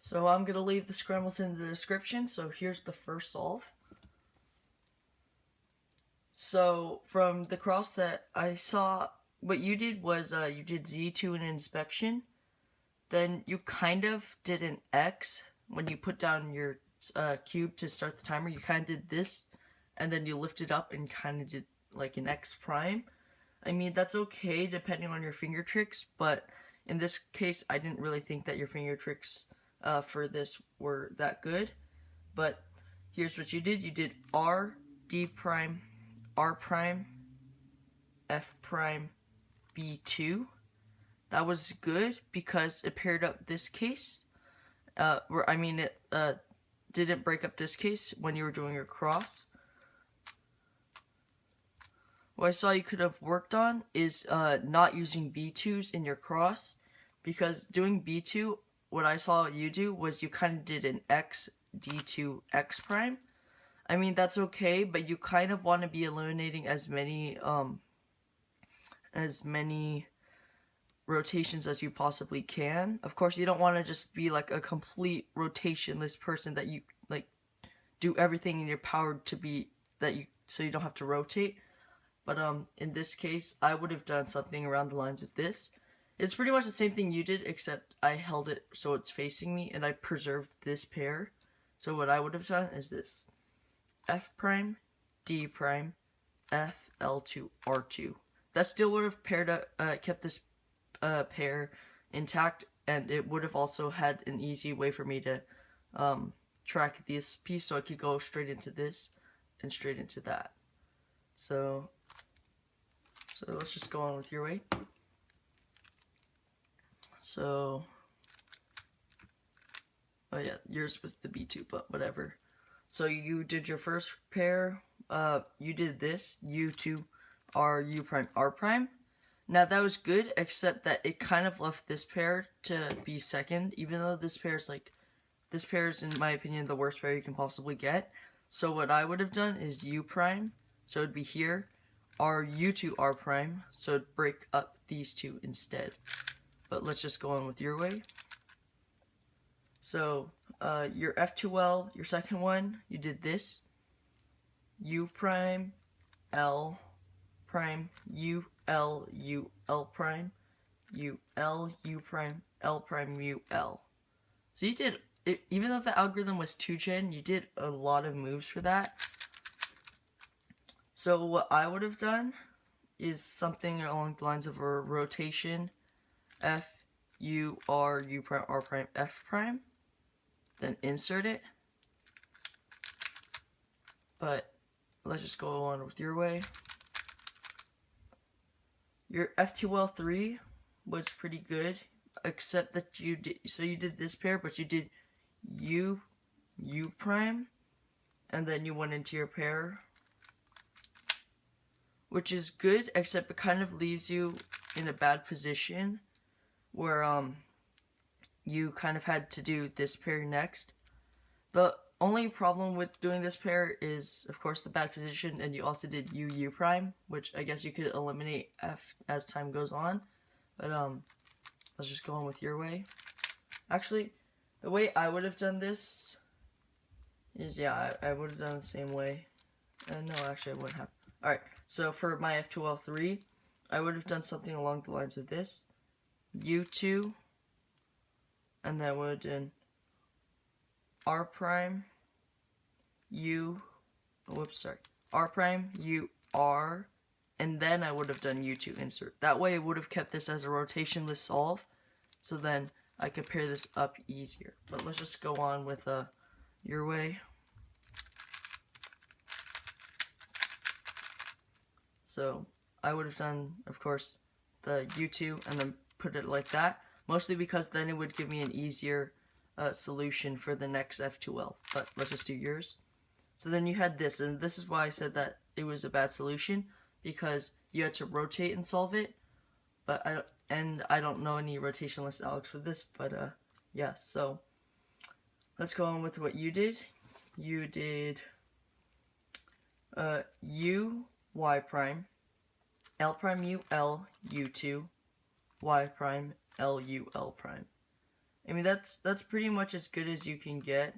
So I'm going to leave the scrambles in the description. So here's the first solve. So from the cross that I saw, what you did was you did Z to an inspection. Then you kind of did an X when you put down your cube to start the timer. You kind of did this, and then you lifted up and kind of did like an X prime. I mean, that's okay depending on your finger tricks, but in this case, I didn't really think that your finger tricks for this were that good. But here's what you did. You did R, D prime, R prime, F prime, B2. That was good because it paired up this case. It didn't break up this case when you were doing your cross. What I saw you could have worked on is not using B2s in your cross, because doing B2, what I saw you do was you kind of did an X, D2, X prime. I mean, that's okay, but you kind of want to be eliminating as many rotations as you possibly can. Of course, you don't want to just be like a complete rotationless person that you like do everything in your power to be that you so you don't have to rotate. But in this case, I would have done something around the lines of this. It's pretty much the same thing you did, except I held it so it's facing me and I preserved this pair. So what I would have done is this: F prime, D prime, F, L2, R2. That still would have kept this pair intact, and it would have also had an easy way for me to track this piece, so I could go straight into this and straight into that. So let's just go on with your way. So, oh yeah, yours was the B2, but whatever. So you did your first pair, you did this, U2, R, U prime, R prime. Now that was good, except that it kind of left this pair to be second, even though this pair is, in my opinion, the worst pair you can possibly get. So what I would have done is U prime, so it'd be here, R, U2, R prime, so it'd break up these two instead. But let's just go on with your way. So your F2L, your second one, you did this, U prime, L prime, U, L, U, L prime, U, L, U prime, L prime, U, L. So you did, even though the algorithm was 2gen, you did a lot of moves for that. So what I would have done is something along the lines of a rotation, F, U, R, U prime, R prime, F prime, then insert it. But let's just go on with your way. Your F2L3 was pretty good, except that you did this pair, but you did U, U prime, and then you went into your pair, which is good, except it kind of leaves you in a bad position where you kind of had to do this pair next. The only problem with doing this pair is, of course, the bad position, and you also did U, U prime, which I guess you could eliminate F as time goes on. But let's just go on with your way. Actually, the way I would have done this is, yeah, I would have done the same way. No, actually I wouldn't have. Alright, so for my F2L3, I would have done something along the lines of this. U2, and then would have done R prime, U, R prime, U, R, and then I would have done U2 insert. That way I would have kept this as a rotationless solve, so then I could pair this up easier. But let's just go on with your way. So I would have done, of course, the U2 and then put it like that, mostly because then it would give me an easier solution for the next F2L. But let's just do yours. So then you had this, and this is why I said that it was a bad solution, because you had to rotate and solve it. But I don't know any rotationless algs for this, but yeah, so let's go on with what you did. You did U, Y prime, L prime, U, L, U2, Y prime, L, U, L prime. I mean, that's pretty much as good as you can get.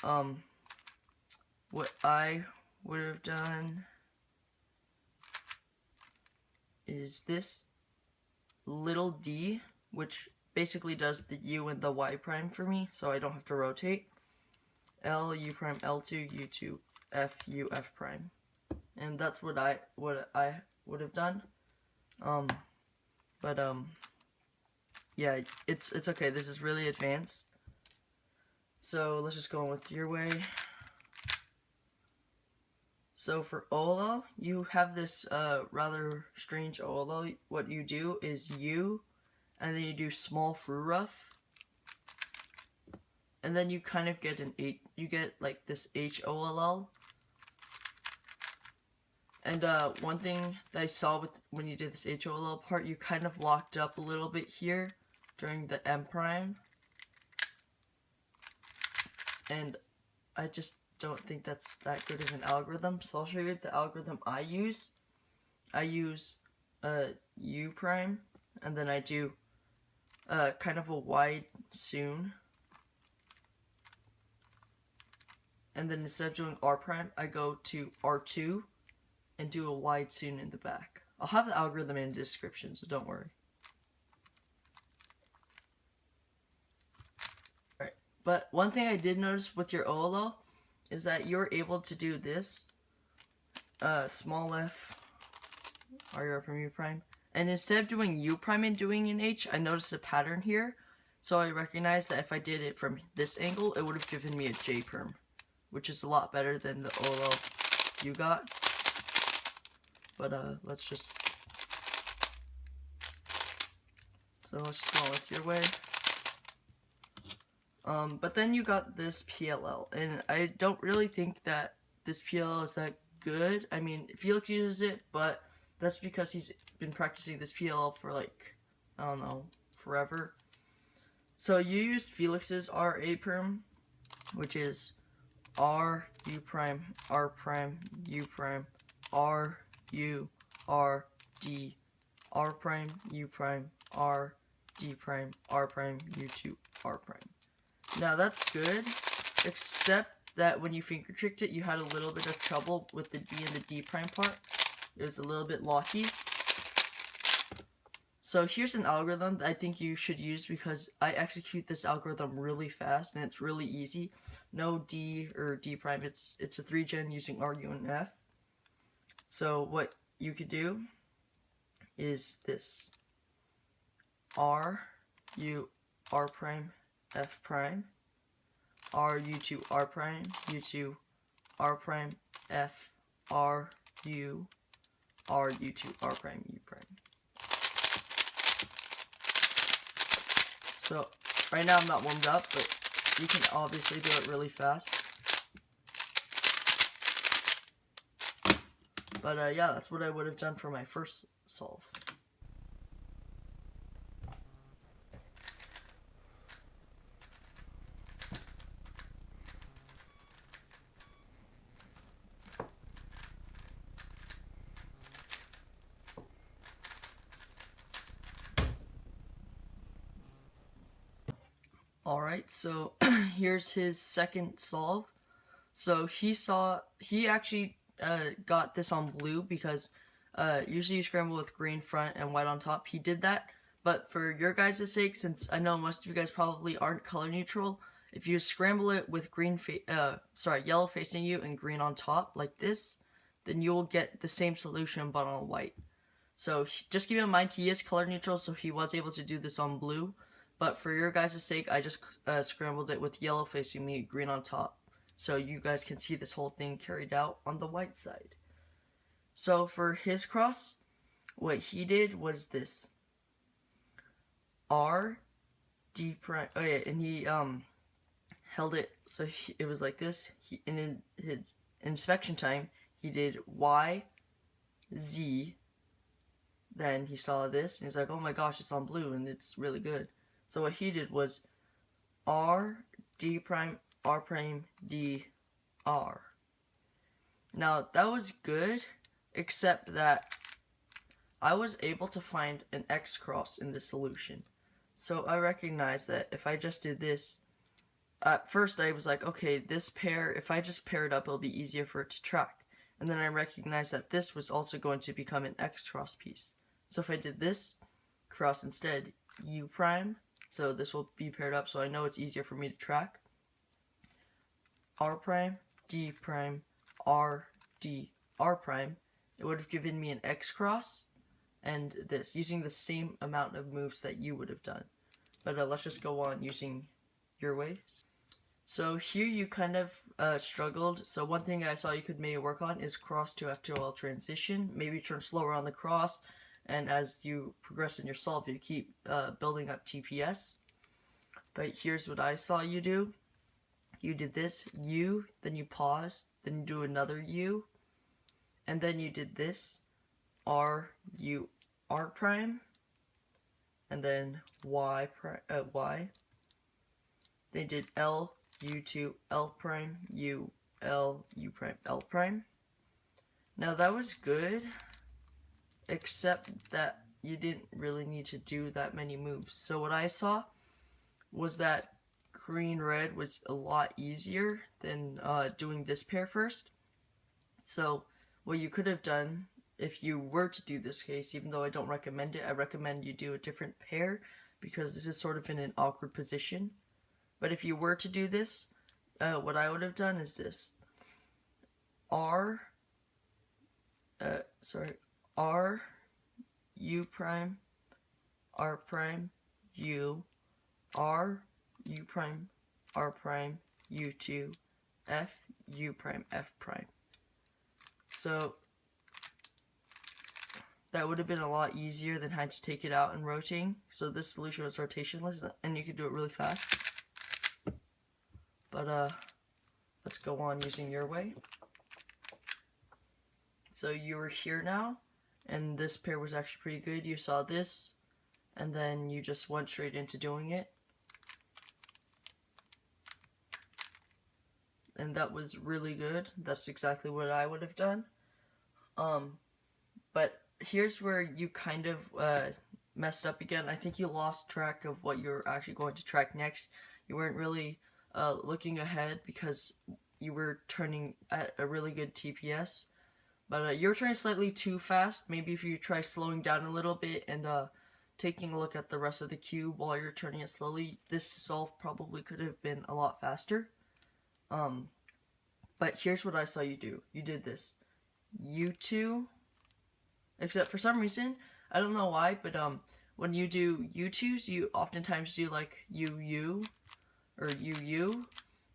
What I would have done is this little d, which basically does the u and the y prime for me, so I don't have to rotate. L, u prime, L2, u2, f, u, f prime. And that's what I would have done. Yeah, it's okay. This is really advanced. So let's just go on with your way. So for OLO, you have this rather strange OLO. What you do is U, and then you do small through rough, and then you kind of get an H. You get like this HOLL. And one thing that I saw with when you did this HOLL part, you kind of locked up a little bit here during the M prime, and I just don't think that's that good of an algorithm. So I'll show you the algorithm I use. I use U prime, and then I do kind of a wide soon. And then instead of doing R prime, I go to R2 and do a wide soon in the back. I'll have the algorithm in the description, so don't worry. Alright, but one thing I did notice with your OLO is that you're able to do this small f R prime U prime, and instead of doing U prime and doing an H, I noticed a pattern here, so I recognized that if I did it from this angle, it would have given me a J perm, which is a lot better than the OLO you got. But let's just go with your way. But then you got this PLL, and I don't really think that this PLL is that good. I mean, Felix uses it, but that's because he's been practicing this PLL for like, I don't know, forever. So you used Felix's RA perm, which is R, U prime, R prime, U prime, R, U, R, D, R prime, U prime, R, D prime, R prime, U2, R prime. Now that's good, except that when you finger tricked it, you had a little bit of trouble with the D and the D prime part. It was a little bit locky. So here's an algorithm that I think you should use because I execute this algorithm really fast and it's really easy. No D or D prime, it's a 3-gen using R, U, and F. So what you could do is this R, U, R prime, F prime, R, U2, R prime, U2, R prime, F, R, U, R, U2, R prime, U prime. So right now I'm not warmed up, but you can obviously do it really fast. But yeah, that's what I would have done for my first solve. Alright, so here's his second solve. So he actually got this on blue because usually you scramble with green front and white on top. He did that, but for your guys' sake, since I know most of you guys probably aren't color neutral, if you scramble it with yellow facing you and green on top like this, then you will get the same solution but on white. So just keep in mind he is color neutral, so he was able to do this on blue. But for your guys' sake, I just scrambled it with yellow facing me, green on top, so you guys can see this whole thing carried out on the white side. So for his cross, what he did was this. R, D prime, oh yeah, and he held it, so it was like this. And in his inspection time, he did Y, Z, then he saw this, and he's like, oh my gosh, it's on blue, and it's really good. So what he did was R, D prime, R prime, D, R. Now, that was good, except that I was able to find an X cross in this solution. So I recognized that if I just did this, at first I was like, okay, this pair, if I just pair it up, it'll be easier for it to track. And then I recognized that this was also going to become an X cross piece. So if I did this cross instead, U prime, so this will be paired up, so I know it's easier for me to track. R prime, D prime, R, D, R prime, it would have given me an X cross, and this, using the same amount of moves that you would have done. But let's just go on using your way. So here you kind of struggled. So one thing I saw you could maybe work on is cross to F2L transition. Maybe turn slower on the cross, and as you progress in your solve, you keep building up TPS. But here's what I saw you do. You did this U, then you paused, then you do another U, and then you did this R, U, R prime, and then Y prime, Y. They did L, U2, L prime, U, L, U prime, L prime. Now that was good, except that you didn't really need to do that many moves. So what I saw was that green red was a lot easier than doing this pair first. So what you could have done if you were to do this case, even though I don't recommend it, I recommend you do a different pair because this is sort of in an awkward position. But if you were to do this, what I would have done is this. R, U prime, R prime, U, R, U prime, R prime, U2, F, U prime, F prime. So that would have been a lot easier than having to take it out and rotating. So this solution was rotationless, and you could do it really fast. But let's go on using your way. So you were here now, and this pair was actually pretty good. You saw this, and then you just went straight into doing it. And that was really good. That's exactly what I would have done. But here's where you kind of messed up again. I think you lost track of what you're actually going to track next. You weren't really looking ahead because you were turning at a really good TPS. But you were turning slightly too fast. Maybe if you try slowing down a little bit and taking a look at the rest of the cube while you're turning it slowly, this solve probably could have been a lot faster. But here's what I saw you do. You did this. U2, except for some reason, I don't know why, but when you do U2s, you oftentimes do like UU or UU.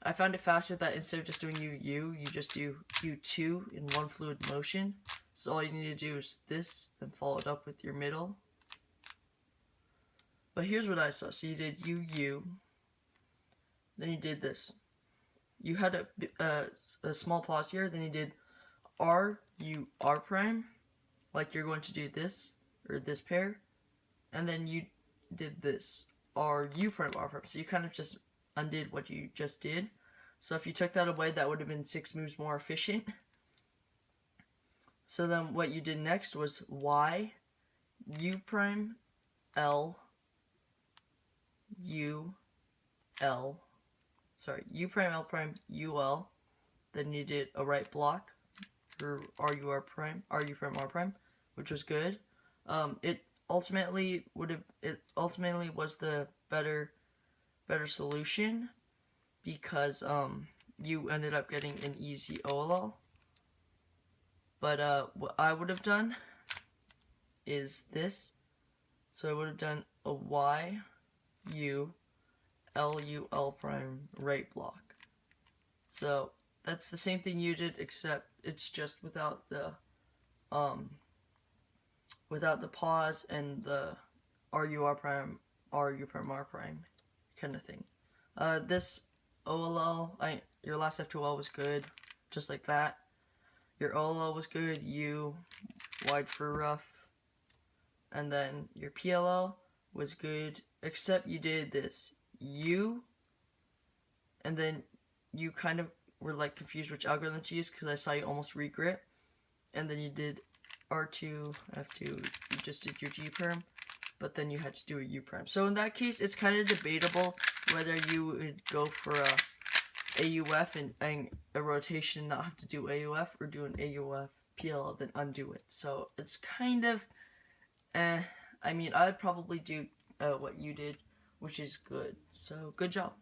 I found it faster that instead of just doing UU, you just do U2 in one fluid motion. So all you need to do is this, then follow it up with your middle. But here's what I saw. So you did UU, then you did this. You had a small pause here, then you did R, U, R prime, like you're going to do this, or this pair, and then you did this, R, U prime, R prime. So you kind of just undid what you just did. So if you took that away, that would have been 6 moves more efficient. So then what you did next was Y, U prime, L, U, L, sorry, U prime, L prime, UL. Then you did a right block for RU, R prime, RU prime, R prime, which was good. It ultimately was the better solution because you ended up getting an easy OLL. But what I would have done is this. So I would have done a Y, U, L, U, L prime right block. So that's the same thing you did, except it's just without the pause and the RU prime, RU prime, R prime kind of thing. This OLL, your last F2L was good, just like that. Your OLL was good, U, wide for rough, and then your PLL was good, except you did this U, and then you kind of were like confused which algorithm to use because I saw you almost regrit, and then you did R2, F2, you just did your G perm, but then you had to do a U prime. So in that case, it's kind of debatable whether you would go for a AUF and a rotation, not have to do AUF, or do an AUF PLL then undo it. So it's kind of, I mean, I'd probably do what you did, which is good. So good job.